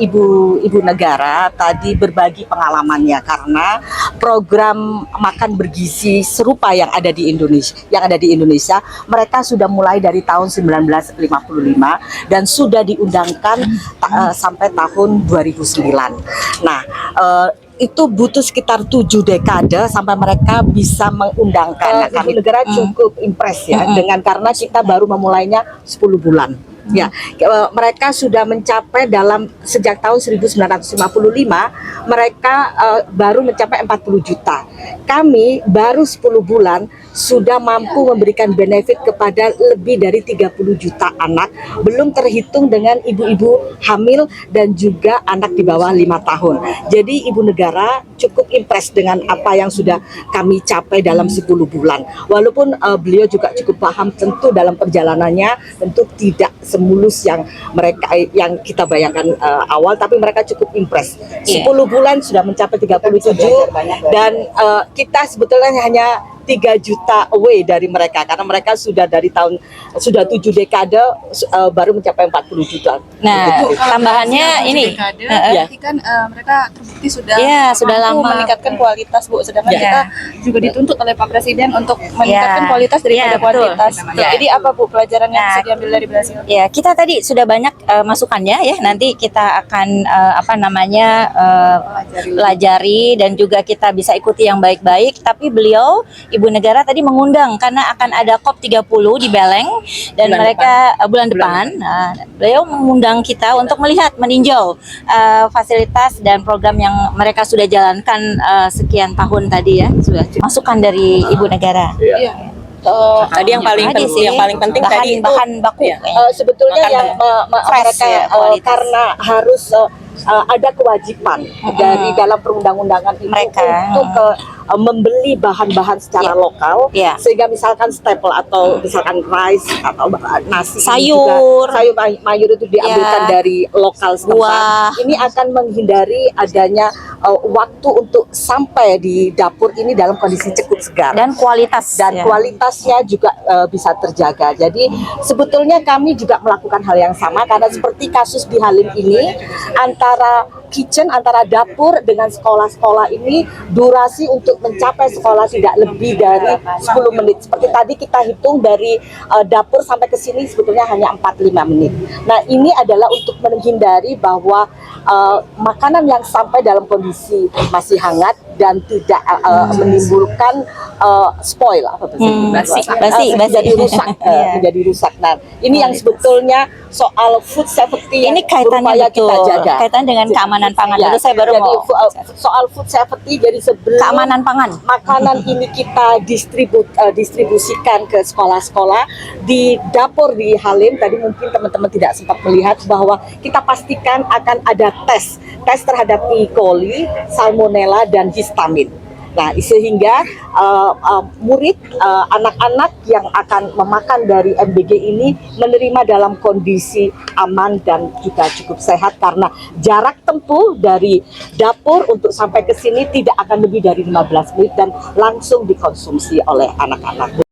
Ibu negara tadi berbagi pengalamannya karena program makan bergizi serupa yang ada di Indonesia, mereka sudah mulai dari tahun 1955 dan sudah diundangkan sampai tahun 2009. Nah, itu butuh sekitar 7 dekade sampai mereka bisa mengundangkan. Nah, kami negara cukup impress ya dengan karena kita baru memulainya 10 bulan. Ya, mereka sudah mencapai sejak tahun 1955 mereka baru mencapai 40 juta. Kami baru 10 bulan sudah mampu memberikan benefit kepada lebih dari 30 juta anak, belum terhitung dengan ibu-ibu hamil dan juga anak di bawah 5 tahun. Jadi ibu negara cukup impress dengan apa yang sudah kami capai dalam 10 bulan. Walaupun beliau juga cukup paham tentu dalam perjalanannya tentu tidak semulus yang kita bayangkan awal, tapi mereka cukup impress. 10 bulan sudah mencapai 37 dan kita sebetulnya hanya 3 juta away dari mereka karena mereka sudah 7 dekade baru mencapai 40 juta. Nah, tambahannya ini berarti kan mereka terbukti sudah lama meningkatkan kualitas, Bu. Sedangkan kita juga dituntut oleh Pak Presiden untuk meningkatkan kualitas daripada kuantitas. Jadi apa, Bu, pelajaran yang bisa diambil dari Brasil? Ya, kita tadi sudah banyak masukannya ya. Nanti kita akan pelajari dan juga kita bisa ikuti yang baik-baik. Tapi beliau Ibu Negara tadi mengundang karena akan ada COP30 di Beleng dan bulan depan. Nah, beliau mengundang kita untuk meninjau fasilitas dan program yang mereka sudah jalankan sekian tahun tadi ya. Sudah masukan dari Ibu Negara. Tadi yang paling penting tadi bahan baku sebetulnya yang mereka karena harus ada kewajiban dari dalam perundang-undangan itu untuk membeli bahan-bahan secara lokal, sehingga misalkan staple atau misalkan rice atau nasi, sayur mayur itu diambilkan dari lokal setempat. Ini akan menghindari adanya waktu untuk sampai di dapur ini dalam kondisi cukup segar dan kualitasnya juga bisa terjaga. Jadi sebetulnya kami juga melakukan hal yang sama karena seperti kasus di Halim ini, antara dapur dengan sekolah-sekolah ini durasi untuk mencapai sekolah tidak lebih dari 10 menit. Seperti tadi kita hitung dari dapur sampai ke sini sebetulnya hanya 45 menit. Nah, ini adalah untuk menghindari bahwa makanan yang sampai dalam kondisi masih hangat dan tidak menimbulkan spoil menjadi rusak. Nah, ini yang sebetulnya soal food safety ini kaitannya kita jaga. Kaitan dengan keamanan pangan. Dulu saya baru mau soal food safety, jadi sebelum keamanan pangan makanan ini kita distribusikan ke sekolah-sekolah di dapur di Halim. Tadi mungkin teman-teman tidak sempat melihat bahwa kita pastikan akan ada tes terhadap E. coli, salmonella dan histamin. Nah, sehingga murid, anak-anak yang akan memakan dari MBG ini menerima dalam kondisi aman dan juga cukup sehat karena jarak tempuh dari dapur untuk sampai ke sini tidak akan lebih dari 15 menit dan langsung dikonsumsi oleh anak-anak.